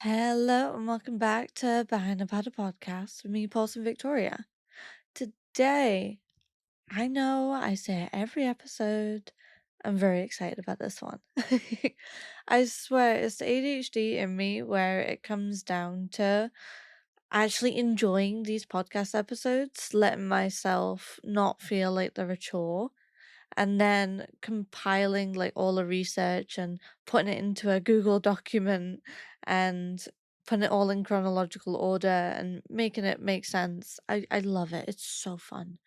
Hello and welcome back to Behind the Powder podcast with me, Paulson and Victoria. Today, I know I say it every episode, I'm very excited about this one. I swear it's the ADHD in me where it comes down to actually enjoying these podcast episodes, letting myself not feel like they're a chore, and then compiling like all the research and putting it into a Google document and putting it all in chronological order and making it make sense. I love it. It's so fun.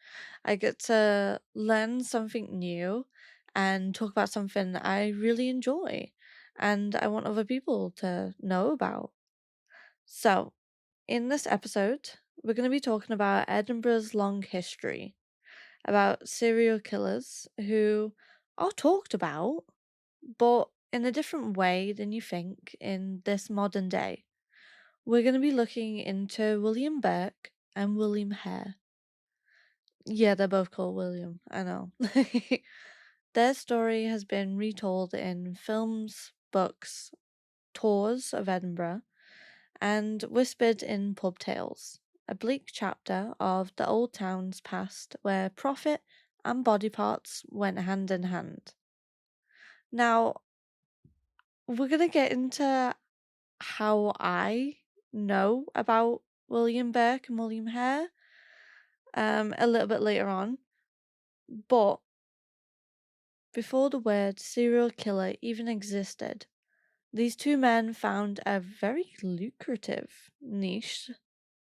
I get to learn something new and talk about something I really enjoy and I want other people to know about. So, in this episode, we're going to be talking about Edinburgh's long history, about serial killers who are talked about, but in a different way than you think in this modern day. We're going to be looking into William Burke and William Haire. Yeah, they're both called William, I know. Their story has been retold in films, books, tours of Edinburgh, and whispered in pub tales, a bleak chapter of the old town's past where profit and body parts went hand in hand. Now, we're going to get into how I know about William Burke and William Haire a little bit later on, but before the word serial killer even existed, these two men found a very lucrative niche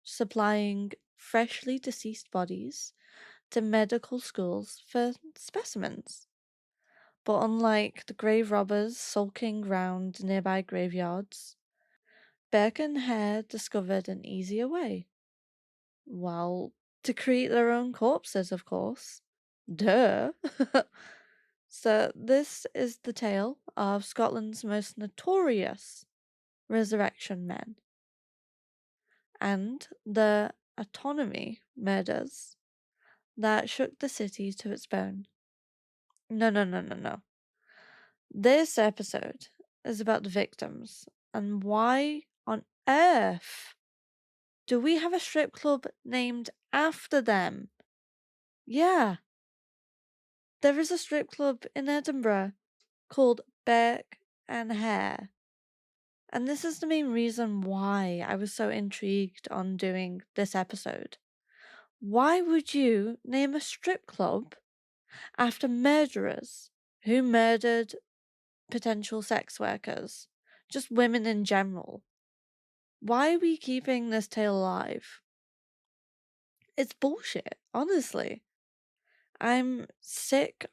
supplying freshly deceased bodies to medical schools for specimens. But unlike the grave robbers sulking round nearby graveyards, Burke and Hare discovered an easier way. Well, to create their own corpses, of course. Duh! So, this is the tale of Scotland's most notorious resurrection men and the autonomy murders that shook the city to its bone. No. This episode is about the victims and why on earth do we have a strip club named after them? Yeah, there is a strip club in Edinburgh called Burke and Hare. And this is the main reason why I was so intrigued on doing this episode. Why would you name a strip club after murderers who murdered potential sex workers? Just women in general. Why are we keeping this tale alive? It's bullshit, honestly. I'm sick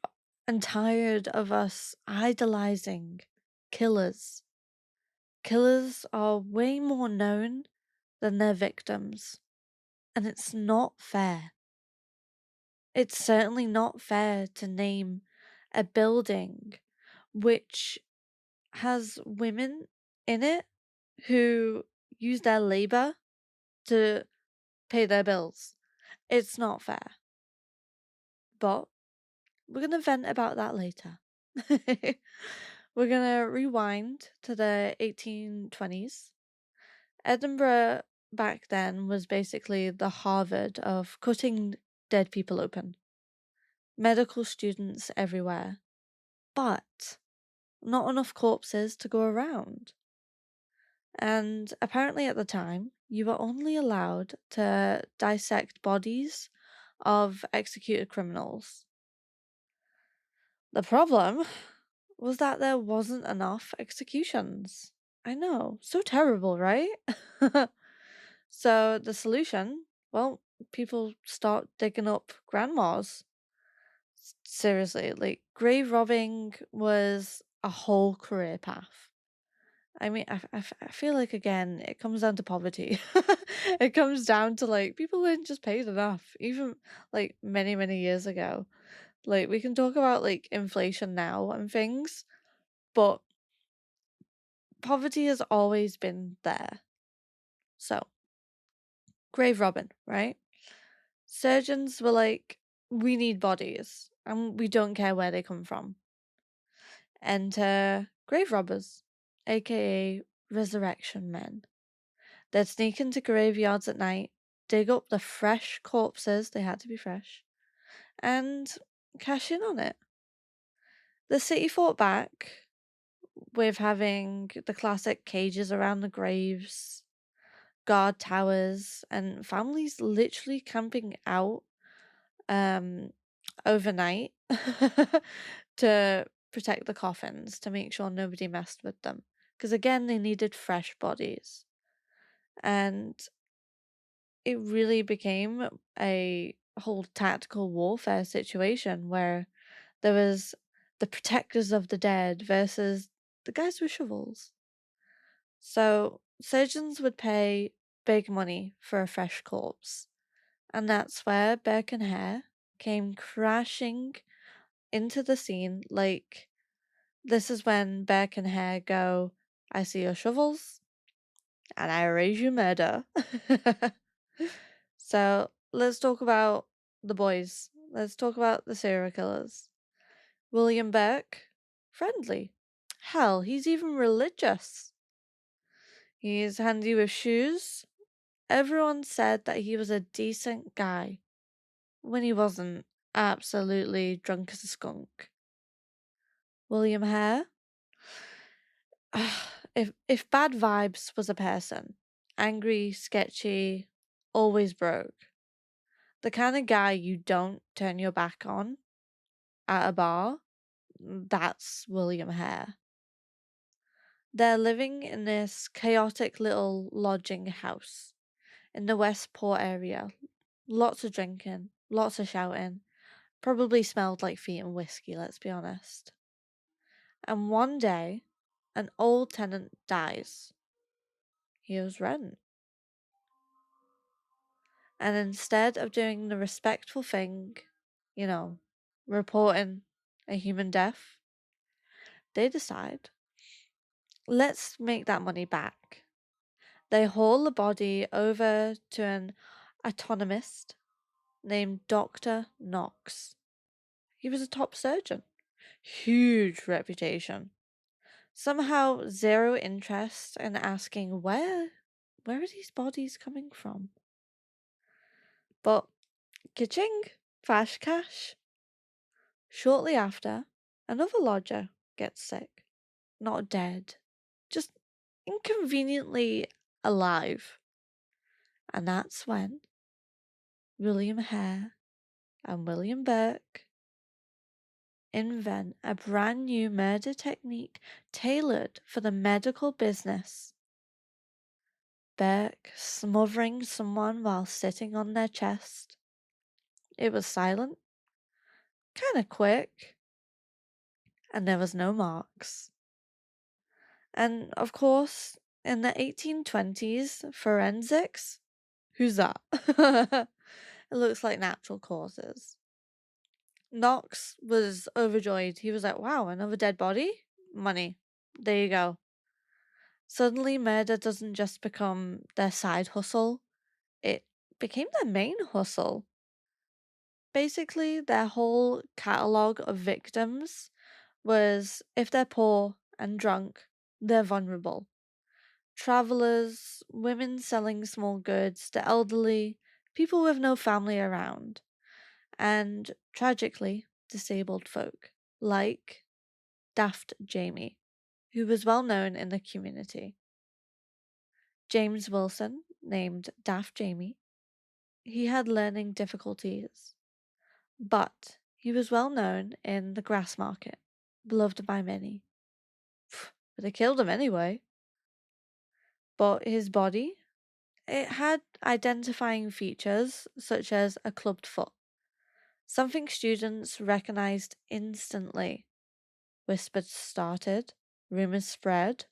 and tired of us idolizing killers. Killers are way more known than their victims, and it's not fair. It's certainly not fair to name a building which has women in it who use their labor to pay their bills. It's not fair. But we're going to vent about that later. We're going to rewind to the 1820s. Edinburgh back then was basically the Harvard of cutting dead people open. Medical students everywhere. But not enough corpses to go around. And apparently at the time, you were only allowed to dissect bodies of executed criminals. The problem was that there wasn't enough executions. I know, so terrible, right? So the solution, well, people start digging up grandmas. Seriously, like grave robbing was a whole career path. I mean, I feel like, again, it comes down to poverty. It comes down to, like, people weren't just paid enough, even, like, many, many years ago. Like, we can talk about, like, inflation now and things, but poverty has always been there. So, grave robbing, right? Surgeons were like, we need bodies, and we don't care where they come from. Enter grave robbers, aka resurrection men. They'd sneak into graveyards at night, dig up the fresh corpses, they had to be fresh, and cash in on it. The city fought back with having the classic cages around the graves, guard towers, and families literally camping out overnight to protect the coffins, to make sure nobody messed with them. Because again, they needed fresh bodies. And it really became a whole tactical warfare situation where there was the protectors of the dead versus the guys with shovels. So surgeons would pay big money for a fresh corpse, and that's where Burke Haire came crashing into the scene. Like, this is when Burke and Haire go, I see your shovels, and I arrange you murder. So let's talk about the boys. Let's talk about the serial killers. William Burke, friendly. Hell, he's even religious. He's handy with shoes. Everyone said that he was a decent guy when he wasn't absolutely drunk as a skunk. William Haire? If Bad Vibes was a person, angry, sketchy, always broke, the kind of guy you don't turn your back on at a bar, that's William Haire. They're living in this chaotic little lodging house in the Westport area. Lots of drinking, lots of shouting. Probably smelled like feet and whiskey, let's be honest. And one day, an old tenant dies. He owes rent. And instead of doing the respectful thing, you know, reporting a human death, they decide, let's make that money back. They haul the body over to an anatomist named Dr. Knox. He was a top surgeon, huge reputation. Somehow zero interest in asking where are these bodies coming from? But ka-ching, fast cash. Shortly after, another lodger gets sick. Not dead, just inconveniently alive. And that's when William Haire and William Burke invent a brand new murder technique tailored for the medical business. Burke smothering someone while sitting on their chest. It was silent, kinda quick, and there was no marks. And of course, in the 1820s, forensics, who's that? It looks like natural causes. Knox was overjoyed. He was like, wow, another dead body? Money. There you go. Suddenly, murder doesn't just become their side hustle, it became their main hustle. Basically, their whole catalogue of victims was if they're poor and drunk, they're vulnerable. Travelers, women selling small goods, the elderly, people with no family around, and tragically, disabled folk, like Daft Jamie, who was well known in the community. James Wilson, named Daft Jamie, he had learning difficulties, but he was well known in the grass market, beloved by many. But they killed him anyway. But his body, it had identifying features such as a clubbed foot, something students recognized instantly. Whispers started, rumors spread.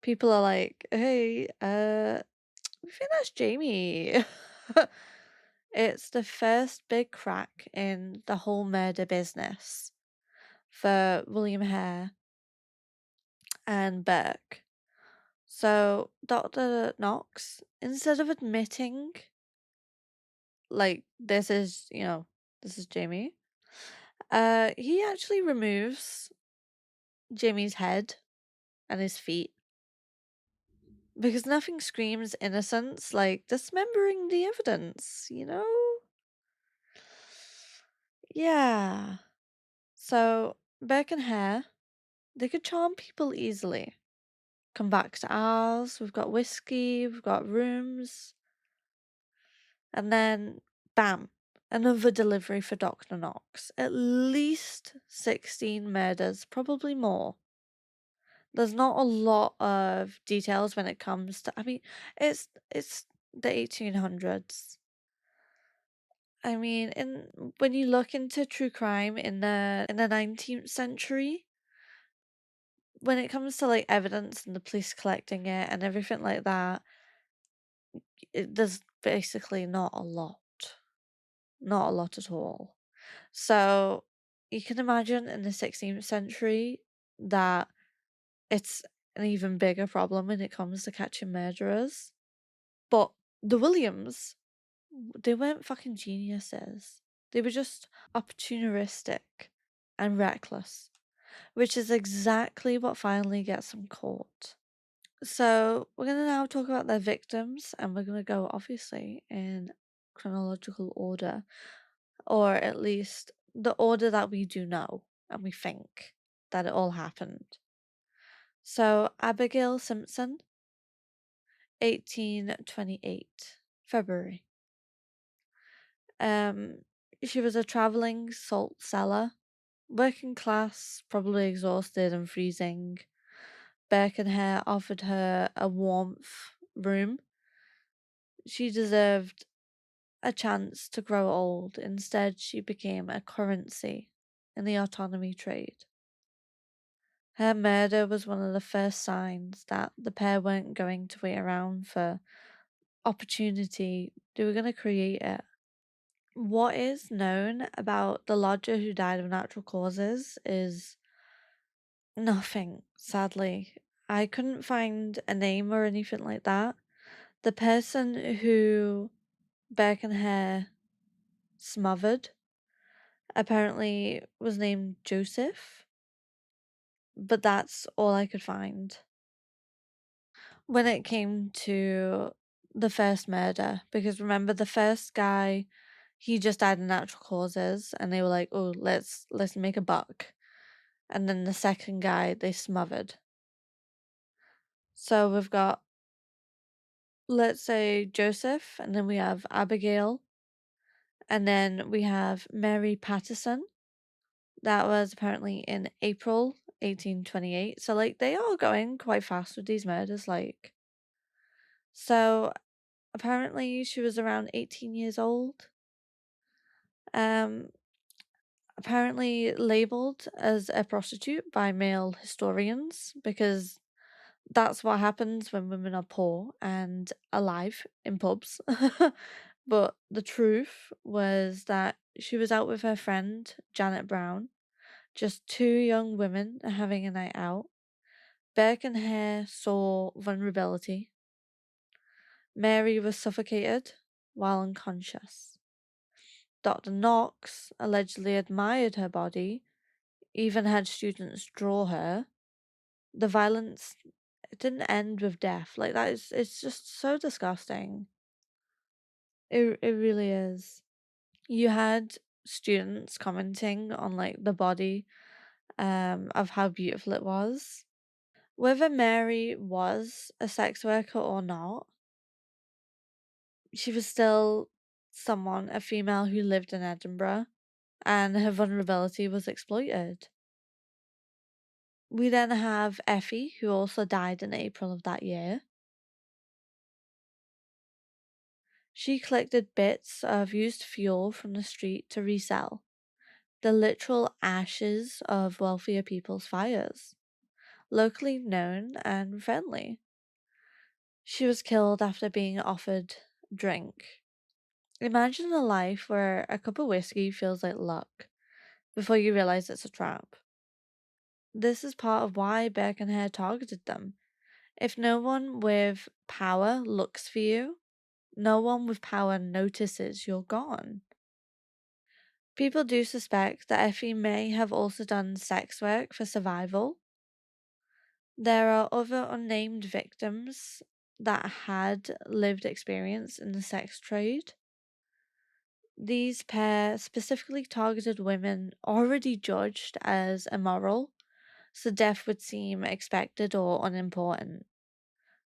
People are like, hey, we think that's Jamie. It's the first big crack in the whole murder business for William Haire and Burke. So Dr. Knox, instead of admitting, like, this is Jamie, he actually removes Jamie's head and his feet Because nothing screams innocence like dismembering the evidence, you know? Yeah. So, Burke and Hare, they could charm people easily. Come back to ours, we've got whiskey, we've got rooms, and then bam, another delivery for Dr. Knox. At least 16 murders, probably more. There's not a lot of details when it comes to, I mean, it's the 1800s. I mean, when you look into true crime in the 19th century, when it comes to like evidence and the police collecting it and everything like that, there's basically not a lot at all. So you can imagine in the 16th century that it's an even bigger problem when it comes to catching murderers. But the Williams, they weren't fucking geniuses. They were just opportunistic and reckless, which is exactly what finally gets them caught. So, we're going to now talk about their victims, and we're going to go obviously in chronological order, or at least the order that we do know and we think that it all happened. So, Abigail Simpson, 1828, February. Um, she was a traveling salt seller, working class, probably exhausted and freezing. Burke and Hare offered her a warmth room. She deserved a chance to grow old. Instead, she became a currency in the autonomy trade. Her murder was one of the first signs that the pair weren't going to wait around for opportunity, they were going to create it. What is known about the lodger who died of natural causes is nothing, sadly. I couldn't find a name or anything like that. The person who Burke and Hare smothered apparently was named Joseph, but that's all I could find. When it came to the first murder, because remember the first guy, he just died of natural causes, and they were like, "Oh, let's make a buck," and then the second guy they smothered. So we've got, let's say Joseph, and then we have Abigail, and then we have Mary Patterson. That was apparently in April 1828. So like they are going quite fast with these murders, like. So apparently she was around 18 years old. Um, apparently labeled as a prostitute by male historians because that's what happens when women are poor and alive in pubs. But the truth was that she was out with her friend Janet Brown, just two young women having a night out. Burke and Hare saw vulnerability. Mary was suffocated while unconscious. Dr. Knox allegedly admired her body, even had students draw her. The violence, it didn't end with death. Like that is, it's just so disgusting. It really is. You had students commenting on like the body of how beautiful it was. Whether Mary was a sex worker or not, she was still someone, a female who lived in Edinburgh, and her vulnerability was exploited. We then have Effie, who also died in April of that year. She collected bits of used fuel from the street to resell, the literal ashes of wealthier people's fires, locally known and friendly. She was killed after being offered drink. Imagine a life where a cup of whiskey feels like luck before you realize it's a trap. This is part of why Burke and Hare targeted them. If no one with power looks for you, no one with power notices you're gone. People do suspect that Effie may have also done sex work for survival. There are other unnamed victims that had lived experience in the sex trade. These pair specifically targeted women already judged as immoral, so death would seem expected or unimportant.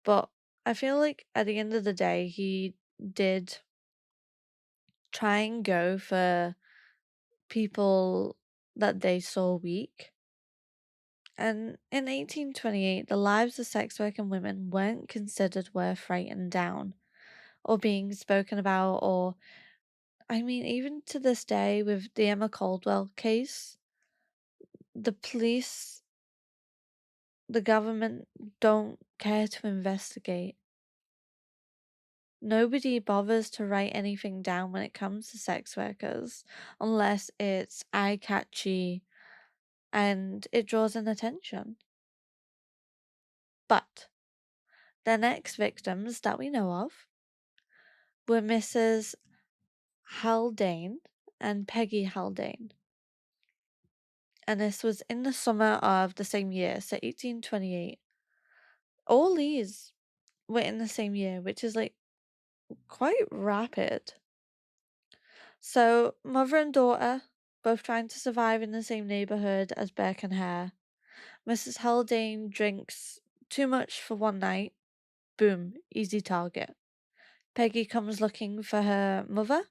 But I feel like at the end of the day, he did try and go for people that they saw weak. And in 1828, the lives of sex working women weren't considered worth writing down or being spoken about, or, I mean, even to this day with the Emma Caldwell case, the police, the government don't care to investigate. Nobody bothers to write anything down when it comes to sex workers unless it's eye catchy and it draws in attention. But the next victims that we know of were Mrs. Haldane and Peggy Haldane. And this was in the summer of the same year, so 1828. All these were in the same year, which is like quite rapid. So, mother and daughter, both trying to survive in the same neighbourhood as Burke and Haire. Mrs. Haldane drinks too much for one night. Boom, easy target. Peggy comes looking for her mother,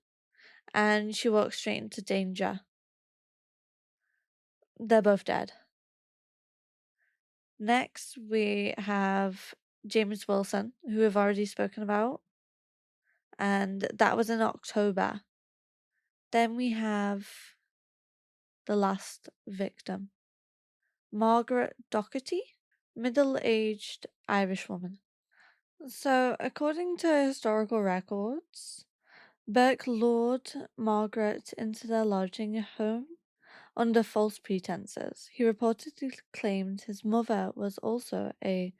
and she walks straight into danger. They're both dead. Next, we have James Wilson, who we've already spoken about, and that was in October. Then we have the last victim, Margaret Docherty, middle-aged Irish woman. So, according to historical records, Burke lured Margaret into their lodging home under false pretenses. He reportedly claimed his mother was also a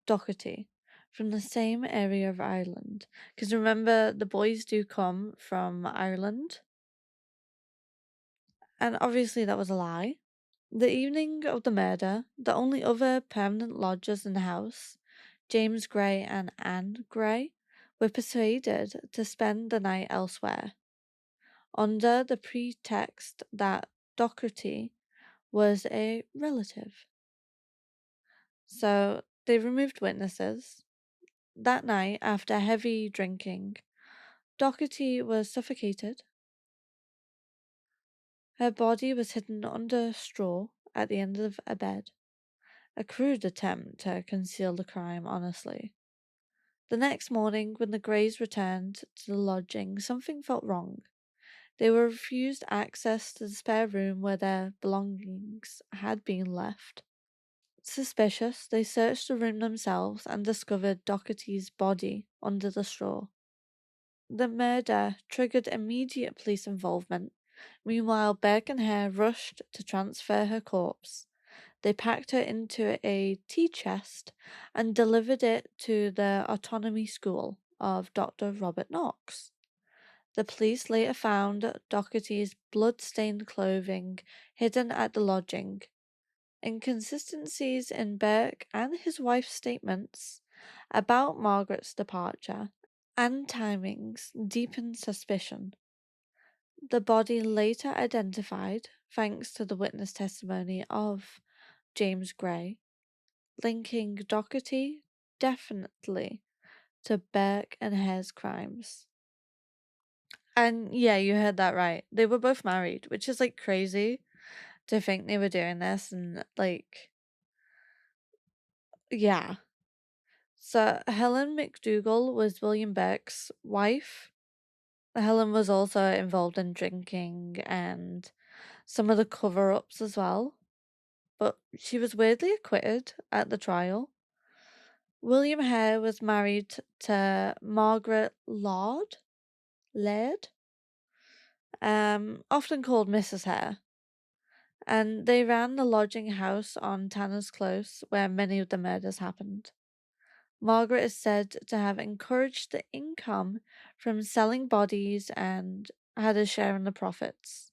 Docherty from the same area of Ireland. Because remember, the boys do come from Ireland. And obviously, that was a lie. The evening of the murder, the only other permanent lodgers in the house, James Gray and Anne Gray, were persuaded to spend the night elsewhere, under the pretext that Docherty was a relative. So they removed witnesses. That night, after heavy drinking, Docherty was suffocated. Her body was hidden under straw at the end of a bed. A crude attempt to conceal the crime, honestly. The next morning, when the Greys returned to the lodging, something felt wrong. They were refused access to the spare room where their belongings had been left. Suspicious, they searched the room themselves and discovered Docherty's body under the straw. The murder triggered immediate police involvement. Meanwhile, Burke and Haire rushed to transfer her corpse. They packed her into a tea chest and delivered it to the autonomy school of Dr. Robert Knox. The police later found Docherty's blood-stained clothing hidden at the lodging. Inconsistencies in Burke and his wife's statements about Margaret's departure and timings deepened suspicion. The body later identified, thanks to the witness testimony of James Gray, linking Docherty definitely to Burke and Haire's crimes. And yeah, you heard that right. They were both married, which is like crazy to think they were doing this and like, yeah. So Helen McDougall was William Burke's wife. Helen was also involved in drinking and some of the cover-ups as well, but she was weirdly acquitted at the trial. William Haire was married to Margaret Laird, often called Mrs. Haire, and they ran the lodging house on Tanner's Close where many of the murders happened. Margaret is said to have encouraged the income from selling bodies and had a share in the profits.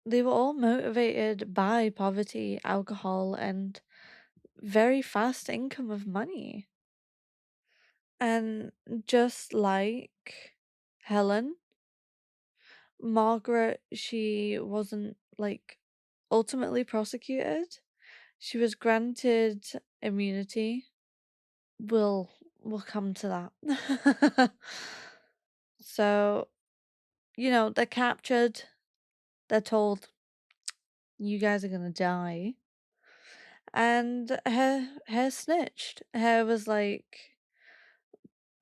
They were all motivated by poverty, alcohol, and very fast income of money. And just like Helen, Margaret, she wasn't like ultimately prosecuted. She was granted immunity. We'll come to that. So, they're captured. They're told, you guys are gonna die. And Haire snitched. Haire was like,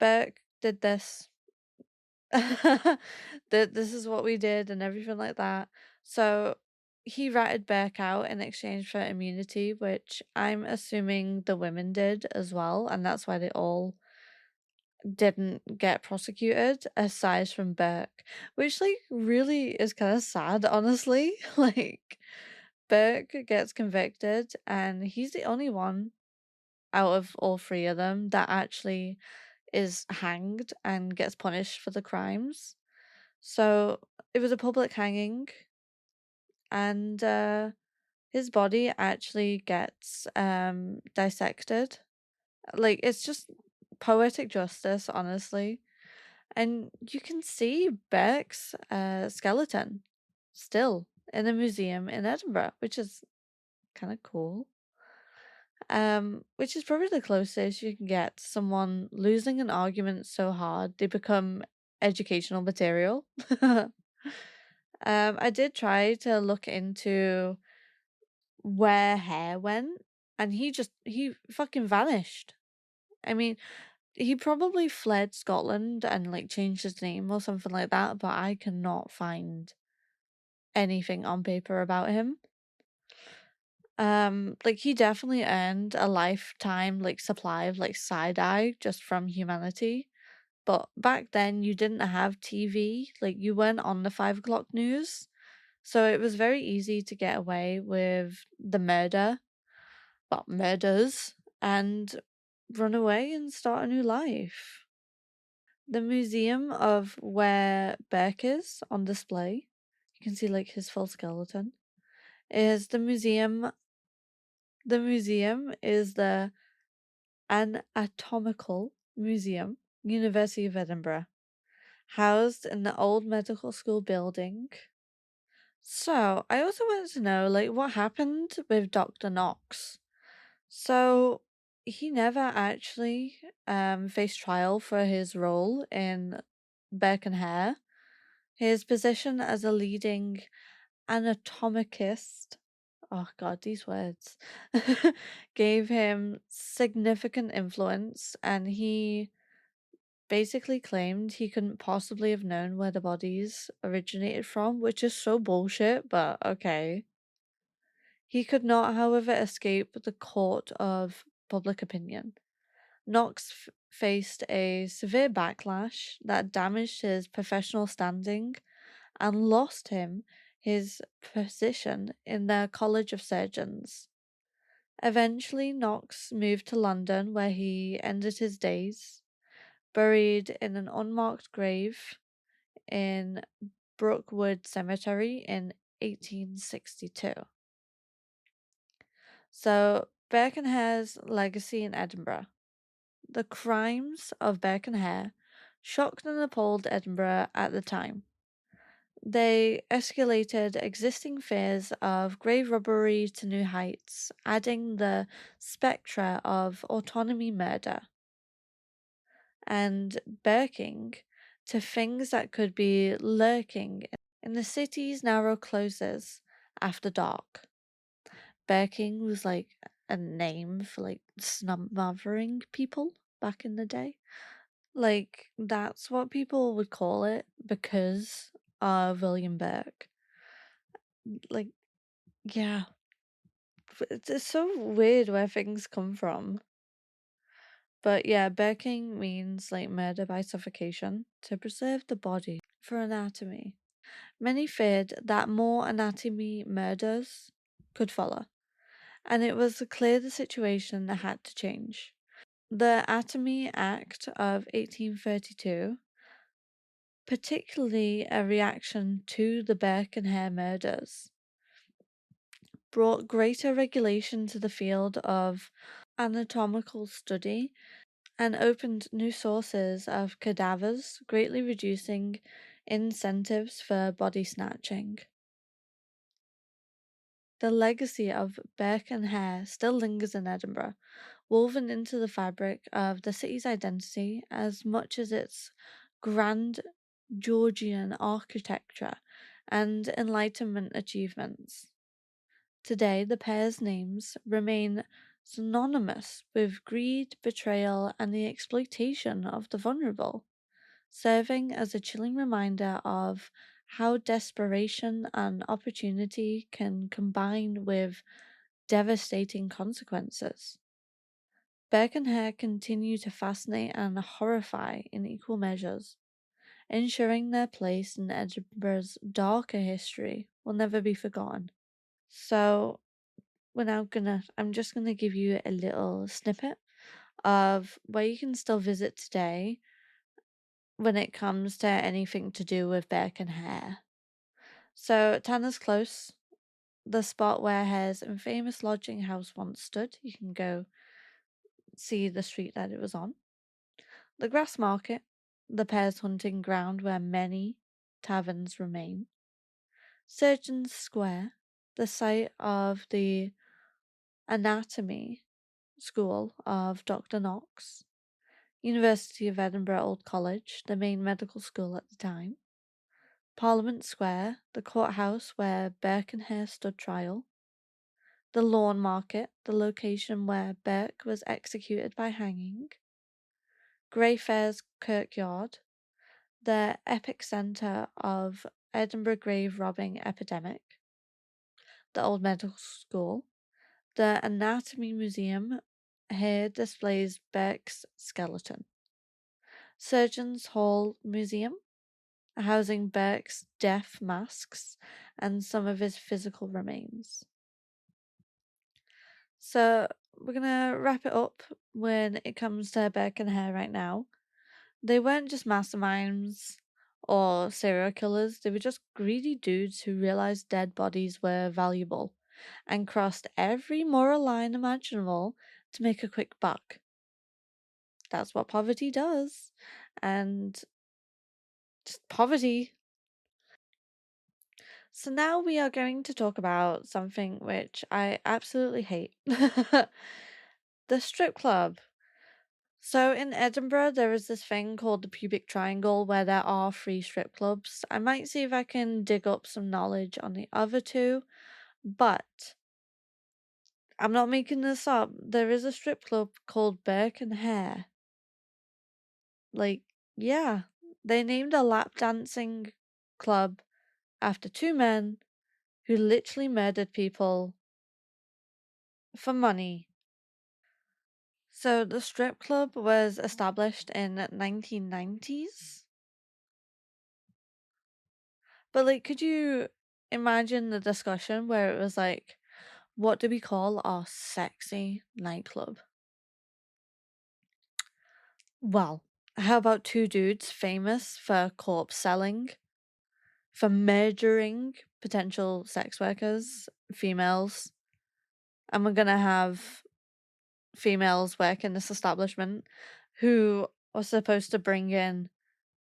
Burke did this. This is what we did and everything like that. So he ratted Burke out in exchange for immunity, which I'm assuming the women did as well, and that's why they all didn't get prosecuted aside from Burke, which like really is kind of sad, honestly. Like Burke gets convicted and he's the only one out of all three of them that actually is hanged and gets punished for the crimes. So it was a public hanging, and his body actually gets dissected. Like it's just poetic justice, honestly. And you can see Beck's skeleton still in a museum in Edinburgh, which is kind of cool. Which is probably the closest you can get to someone losing an argument so hard they become educational material. I did try to look into where Hair went, and he fucking vanished. I mean, he probably fled Scotland and like changed his name or something like that, but I cannot find anything on paper about him. Like he definitely earned a lifetime like supply of like side eye just from humanity. But back then you didn't have TV, like you weren't on the 5 o'clock news. So it was very easy to get away with the murders, and run away and start a new life. The museum of where Burke is on display, you can see like his full skeleton, is the museum is the Anatomical Museum, University of Edinburgh, housed in the old medical school building. So, I also wanted to know, like, what happened with Dr. Knox? So, he never actually faced trial for his role in Burke and Hare. His position as a leading anatomicist, oh god, these words, gave him significant influence, and he basically claimed he couldn't possibly have known where the bodies originated from, which is so bullshit, but okay. He could not, however, escape the court of public opinion. Knox faced a severe backlash that damaged his professional standing and lost him his position in the College of Surgeons. Eventually, Knox moved to London, where he ended his days, buried in an unmarked grave in Brookwood Cemetery in 1862. So, Burke and Hare's legacy in Edinburgh. The crimes of Burke and Hare shocked and appalled Edinburgh at the time. They escalated existing fears of grave robbery to new heights, adding the spectre of autonomy murder and Burking to things that could be lurking in the city's narrow closes after dark. Burking was like a name for like smothering people back in the day. Like that's what people would call it because of William Burke. Like, yeah, it's so weird where things come from. But yeah, Burking means like murder by suffocation to preserve the body for anatomy. Many feared that more anatomy murders could follow, and it was clear the situation had to change. The Atomy Act of 1832, particularly a reaction to the Burke and Hare murders, brought greater regulation to the field of anatomical study and opened new sources of cadavers, greatly reducing incentives for body snatching. The legacy of Burke Haire still lingers in Edinburgh, woven into the fabric of the city's identity as much as its grand Georgian architecture and Enlightenment achievements. Today, the pair's names remain synonymous with greed, betrayal, and the exploitation of the vulnerable, serving as a chilling reminder of how desperation and opportunity can combine with devastating consequences. Burke and Hare continue to fascinate and horrify in equal measures, ensuring their place in Edinburgh's darker history will never be forgotten. So, I'm just gonna give you a little snippet of where you can still visit today when it comes to anything to do with Burke and Hare. So, Tanner's Close, the spot where Hare's infamous lodging house once stood. You can go see the street that it was on. The Grass Market, the pair's hunting ground where many taverns remain. Surgeons Square, the site of the anatomy school of Dr. Knox. University of Edinburgh Old College, the main medical school at the time. Parliament Square, the courthouse where Burke and Hare stood trial. The Lawn Market, the location where Burke was executed by hanging. Greyfriars Kirkyard, the epicentre of Edinburgh grave robbing epidemic. The Old Medical School, the Anatomy Museum here displays Burke's skeleton. Surgeons Hall Museum, housing Burke's death masks and some of his physical remains. So we're gonna wrap it up when it comes to Burke and Hare right now. They weren't just masterminds or serial killers, they were just greedy dudes who realized dead bodies were valuable and crossed every moral line imaginable to make a quick buck. That's what poverty does. And just poverty. So now we are going to talk about something which I absolutely hate. The strip club. So in Edinburgh, there is this thing called the Pubic Triangle where there are 3 strip clubs. I might see if I can dig up some knowledge on the other 2, but I'm not making this up. There is a strip club called Burke and Hare. Like, yeah, they named a lap dancing club after 2 men who literally murdered people for money. So the strip club was established in 1990s. But like, could you imagine the discussion where it was like, what do we call our sexy nightclub? Well, how about 2 dudes famous for corpse selling, for murdering potential sex workers, females, and we're gonna have females work in this establishment who are supposed to bring in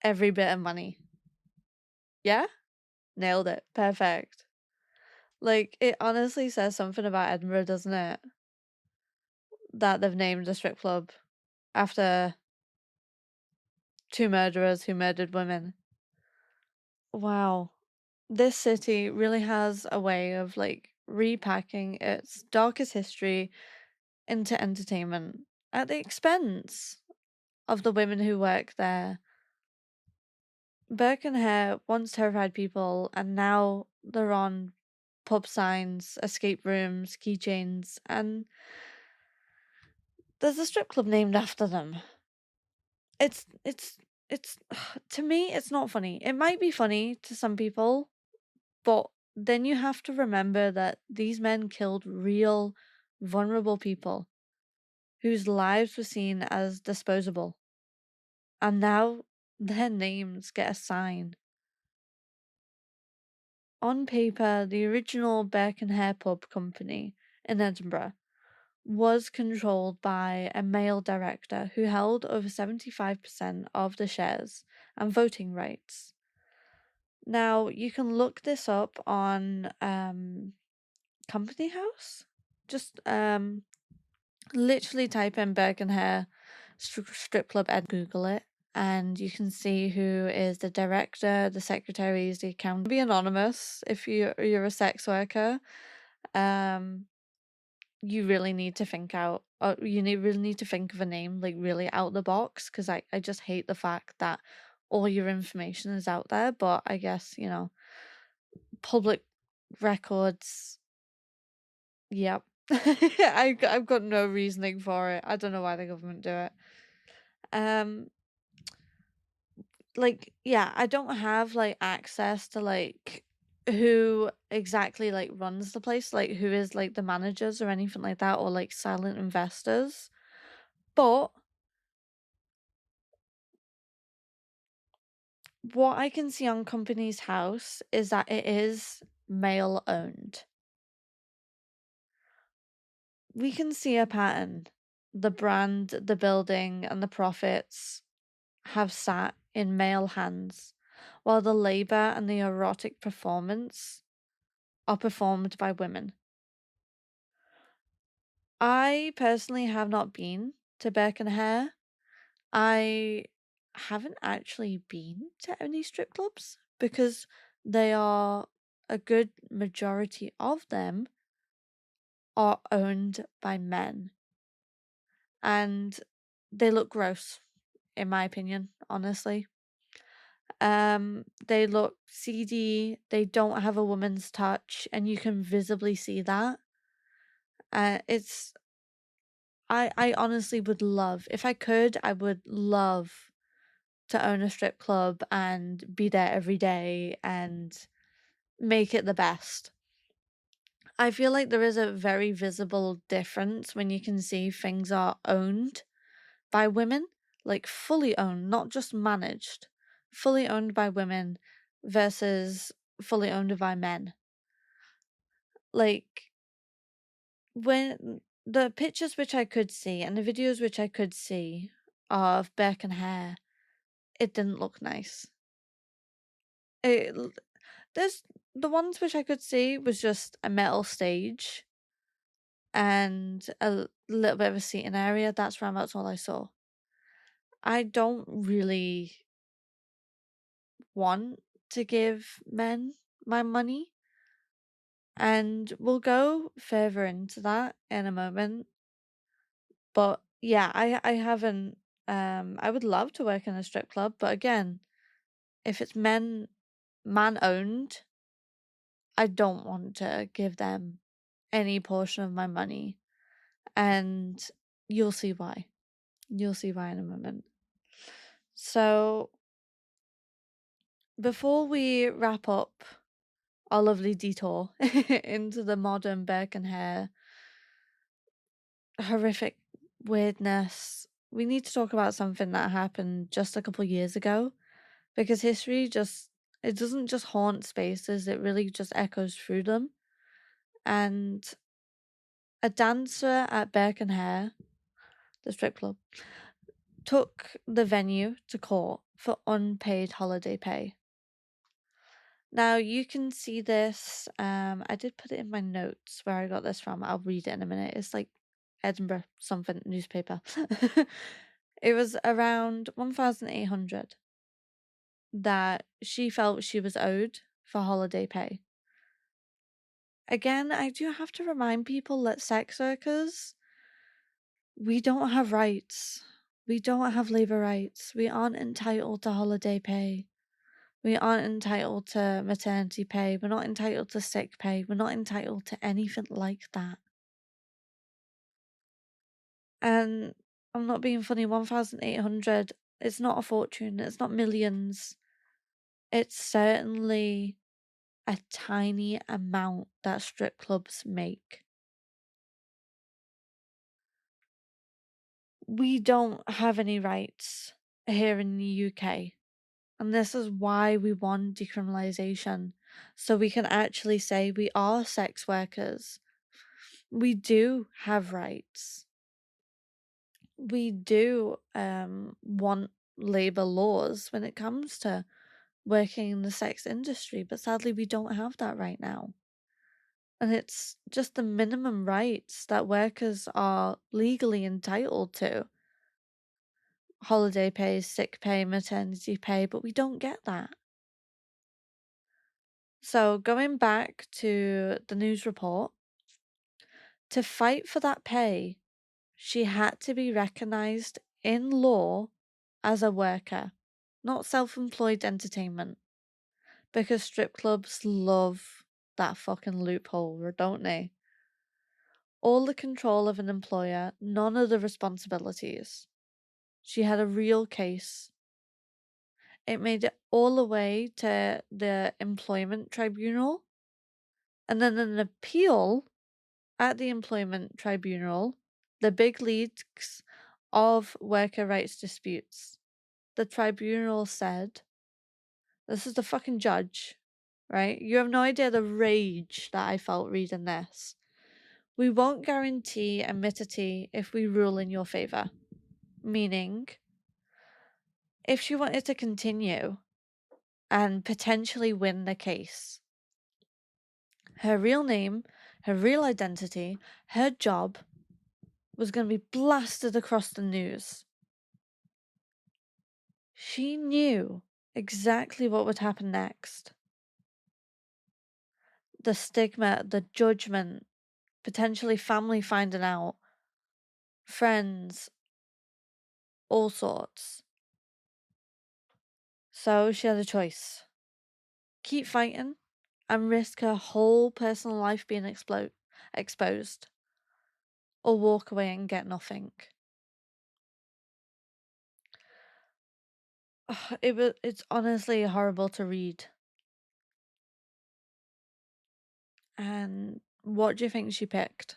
every bit of money. Yeah? Nailed it. Perfect. Like, it honestly says something about Edinburgh, doesn't it? That they've named a strip club after 2 murderers who murdered women. Wow. This city really has a way of, like, repacking its darkest history into entertainment at the expense of the women who work there. Burke and Hare once terrified people, and now they're on pub signs, escape rooms, keychains, and there's a strip club named after them. It's to me it's not funny. It might be funny to some people, but then you have to remember that these men killed real vulnerable people whose lives were seen as disposable. And now their names get a sign. On paper, the original Burke and Hare Pub Company in Edinburgh was controlled by a male director who held over 75% of the shares and voting rights. Now, you can look this up on Company House. Just literally type in Burke Haire strip club and Google it, and you can see who is the director, the secretaries, the accountant. Be anonymous if you're a sex worker. You really need to think out. Really need to think of a name like really out the box, because I just hate the fact that all your information is out there. But I guess public records. Yep. I've got no reasoning for it. I don't know why the government do it. Like, yeah, I don't have like access to like who exactly like runs the place, like who is like the managers or anything like that, or like silent investors. But what I can see on Company's House is that it is male owned. We can see a pattern. The brand, the building, and the profits have sat in male hands, while the labor and the erotic performance are performed by women. I personally have not been to Burke Haire. I haven't actually been to any strip clubs because they are a good majority of them are owned by men, and they look gross in my opinion, honestly. They look seedy, they don't have a woman's touch, and you can visibly see that. It's I honestly would love, if I could, I would love to own a strip club and be there every day and make it the best. I feel like there is a very visible difference when you can see things are owned by women, like fully owned, not just managed, fully owned by women versus fully owned by men. Like, when the pictures which I could see and the videos which I could see of Burke Haire, it didn't look nice. There's the ones which I could see was just a metal stage and a little bit of a seating area. That's all I saw. I don't really want to give men my money, and we'll go further into that in a moment. But yeah, I haven't. I would love to work in a strip club, but again, if it's man owned, I don't want to give them any portion of my money, and you'll see why. You'll see why in a moment. So, before we wrap up our lovely detour into the modern Burke Haire horrific weirdness, we need to talk about something that happened just a couple years ago, because history it doesn't just haunt spaces, it really just echoes through them. And a dancer at Burke Haire, the strip club, took the venue to court for unpaid holiday pay. Now you can see this. I did put it in my notes where I got this from. I'll read it in a minute. It's like Edinburgh something newspaper. It was around 1,800 that she felt she was owed for holiday pay. Again, I do have to remind people that sex workers, we don't have rights. We don't have labor rights. We aren't entitled to holiday pay. We aren't entitled to maternity pay. We're not entitled to sick pay. We're not entitled to anything like that. And I'm not being funny, 1,800, it's not a fortune. It's not millions. It's certainly a tiny amount that strip clubs make. We don't have any rights here in the UK. And this is why we want decriminalisation. So we can actually say we are sex workers. We do have rights. We do want labour laws when it comes to working in the sex industry, but sadly we don't have that right now. And it's just the minimum rights that workers are legally entitled to. Holiday pay, sick pay, maternity pay, but we don't get that. So going back to the news report, to fight for that pay, she had to be recognised in law as a worker, not self-employed entertainment. Because strip clubs love that fucking loophole, don't they? All the control of an employer, none of the responsibilities. She had a real case. It made it all the way to the employment tribunal, and then an appeal at the employment tribunal, the big leagues of worker rights disputes. The tribunal said, this is the fucking judge, right? You have no idea the rage that I felt reading this. We won't guarantee amity if we rule in your favour. Meaning, if she wanted to continue and potentially win the case, her real name, her real identity, her job was going to be blasted across the news. She knew exactly what would happen next. The stigma, the judgment, potentially family finding out, friends, all sorts. So she had a choice. Keep fighting and risk her whole personal life being exposed, or walk away and get nothing. It's honestly horrible to read. And what do you think she picked?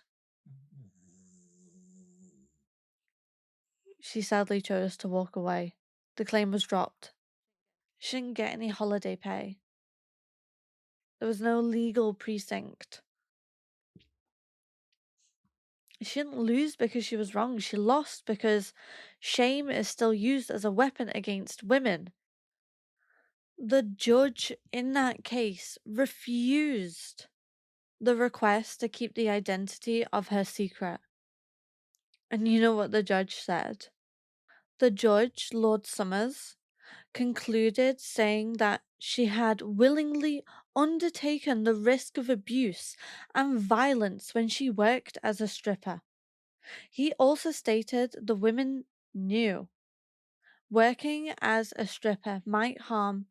She sadly chose to walk away. The claim was dropped. She didn't get any holiday pay. There was no legal precinct. She didn't lose because she was wrong. She lost because shame is still used as a weapon against women. The judge in that case refused the request to keep the identity of her secret. And you know what the judge said? The judge, Lord Summers, concluded saying that she had willingly undertaken the risk of abuse and violence when she worked as a stripper. He also stated the women knew working as a stripper might harm.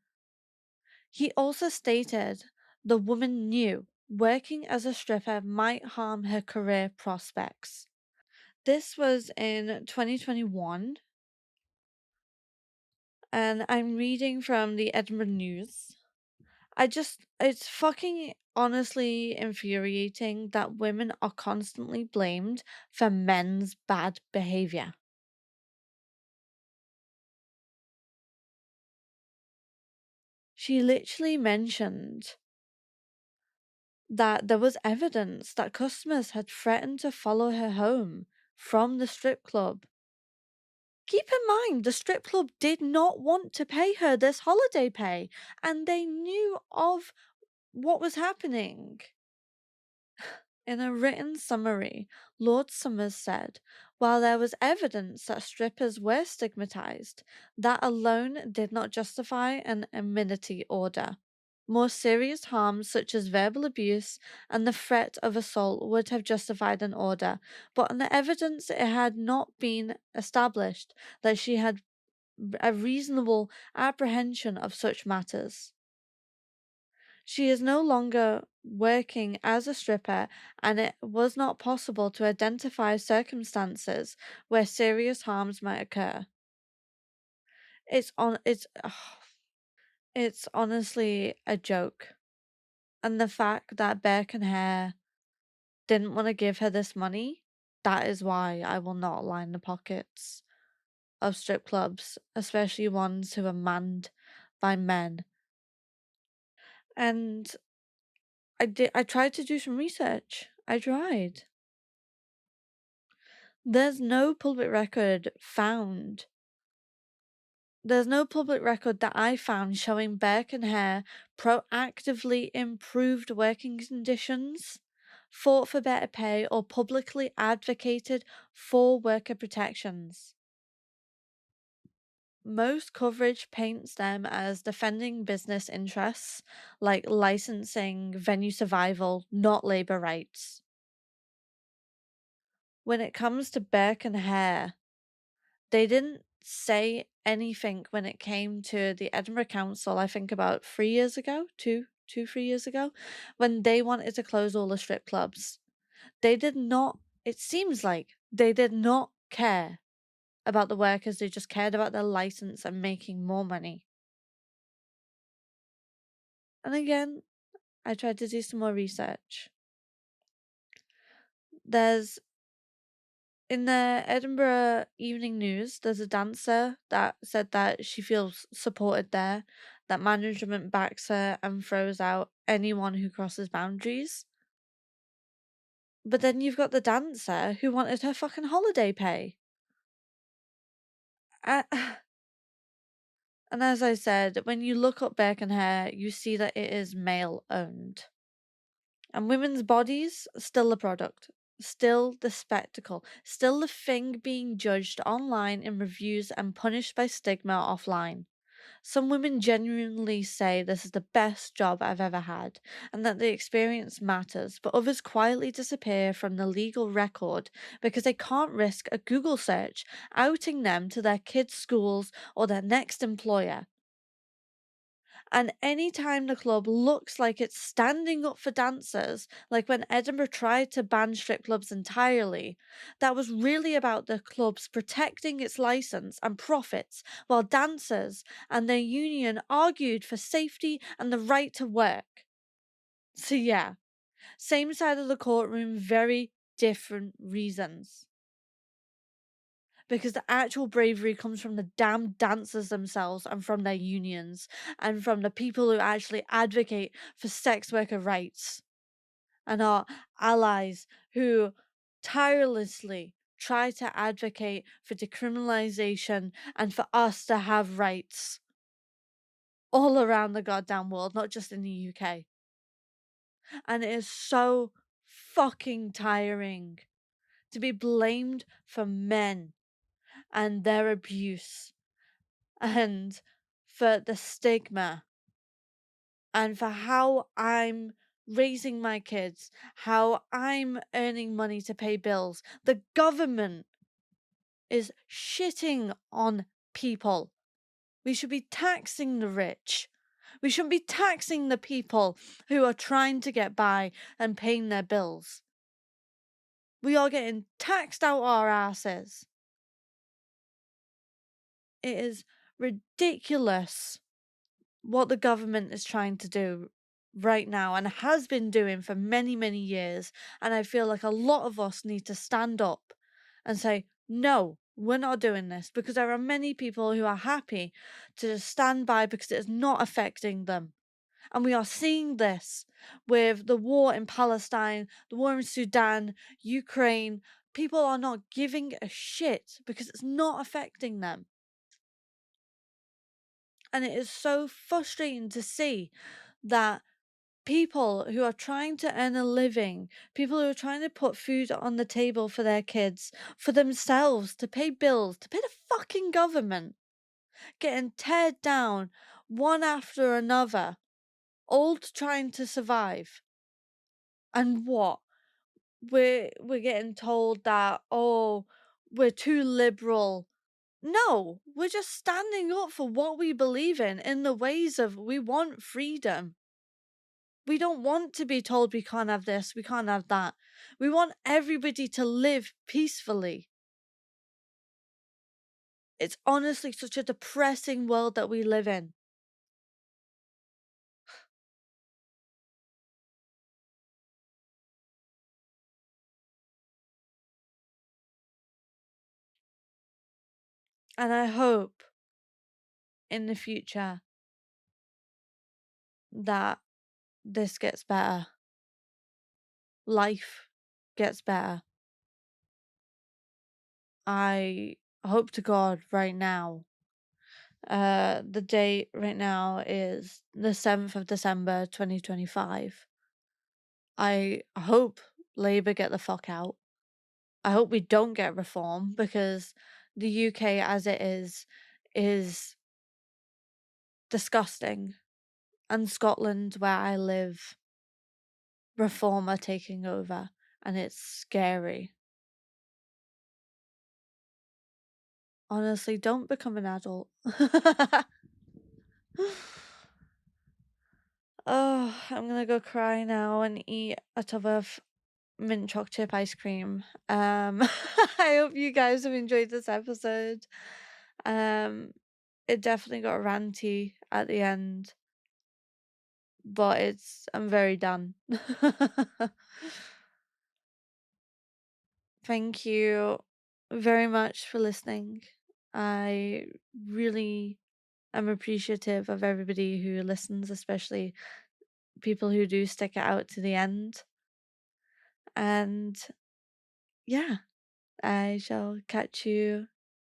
He also stated the woman knew working as a stripper might harm her career prospects. This was in 2021, and I'm reading from the Edinburgh News. It's fucking honestly infuriating that women are constantly blamed for men's bad behavior. She literally mentioned that there was evidence that customers had threatened to follow her home from the strip club. Keep in mind, the strip club did not want to pay her this holiday pay, and they knew of what was happening. In a written summary, Lord Summers said, while there was evidence that strippers were stigmatized, that alone did not justify an amenity order. More serious harms, such as verbal abuse and the threat of assault, would have justified an order, but on the evidence it had not been established that she had a reasonable apprehension of such matters. She is no longer working as a stripper, and it was not possible to identify circumstances where serious harms might occur. It's honestly a joke. And the fact that Burke Haire didn't want to give her this money, that is why I will not line the pockets of strip clubs, especially ones who are manned by men. And I tried to do some research. I tried. There's no public record found. There's no public record that I found showing Burke and Hare proactively improved working conditions, fought for better pay, or publicly advocated for worker protections. Most coverage paints them as defending business interests like licensing, venue survival, not labour rights. When it comes to Burke and Hare, they didn't say anything when it came to the Edinburgh Council, I think about 3 years ago, 3 years ago, when they wanted to close all the strip clubs. They did not, it seems like they did not care about the workers, they just cared about their license and making more money. And again, I tried to do some more research. There's in the Edinburgh Evening News, there's a dancer that said that she feels supported there, that management backs her and throws out anyone who crosses boundaries. But then you've got the dancer who wanted her fucking holiday pay. Uh, and as I said, when you look up Burke and Hare, you see that it is male owned. And women's bodies, still the product, still the spectacle, still the thing being judged online in reviews and punished by stigma offline. Some women genuinely say this is the best job I've ever had and that the experience matters, but others quietly disappear from the legal record because they can't risk a Google search outing them to their kids' schools or their next employer. And anytime the club looks like it's standing up for dancers, like when Edinburgh tried to ban strip clubs entirely, that was really about the clubs protecting its license and profits, while dancers and their union argued for safety and the right to work. So, yeah, same side of the courtroom, very different reasons. Because the actual bravery comes from the damn dancers themselves and from their unions and from the people who actually advocate for sex worker rights and are allies who tirelessly try to advocate for decriminalization and for us to have rights all around the goddamn world, not just in the UK. And it is so fucking tiring to be blamed for men and their abuse and for the stigma and for how I'm raising my kids, how I'm earning money to pay bills. The government is shitting on people. We should be taxing the rich. We shouldn't be taxing the people who are trying to get by and paying their bills. We are getting taxed out our asses. It is ridiculous what the government is trying to do right now and has been doing for many, many years. And I feel like a lot of us need to stand up and say, no, we're not doing this, because there are many people who are happy to just stand by because it is not affecting them. And we are seeing this with the war in Palestine, the war in Sudan, Ukraine. People are not giving a shit because it's not affecting them. And it is so frustrating to see that people who are trying to earn a living, people who are trying to put food on the table for their kids, for themselves, to pay bills, to pay the fucking government, getting teared down one after another, all trying to survive. And what? We're getting told that, oh, we're too liberal. No, we're just standing up for what we believe in the ways of we want freedom. We don't want to be told we can't have this, we can't have that. We want everybody to live peacefully. It's honestly such a depressing world that we live in. And I hope in the future that this gets better. Life gets better. I hope to God right now. The date right now is the 7th of December 2025. I hope Labour get the fuck out. I hope we don't get reform, because the UK as it is disgusting. And Scotland, where I live, reform are taking over, and it's scary. Honestly, don't become an adult. Oh, I'm gonna go cry now and eat a tub of mint choc chip ice cream. I hope you guys have enjoyed this episode. It definitely got ranty at the end, but I'm very done. Thank you very much for listening. I really am appreciative of everybody who listens, especially people who do stick it out to the end. And yeah, I shall catch you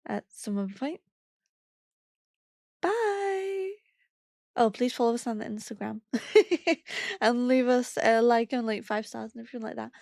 at some other point. Bye. Oh, please follow us on the Instagram and leave us a like and like 5 stars and everything like that.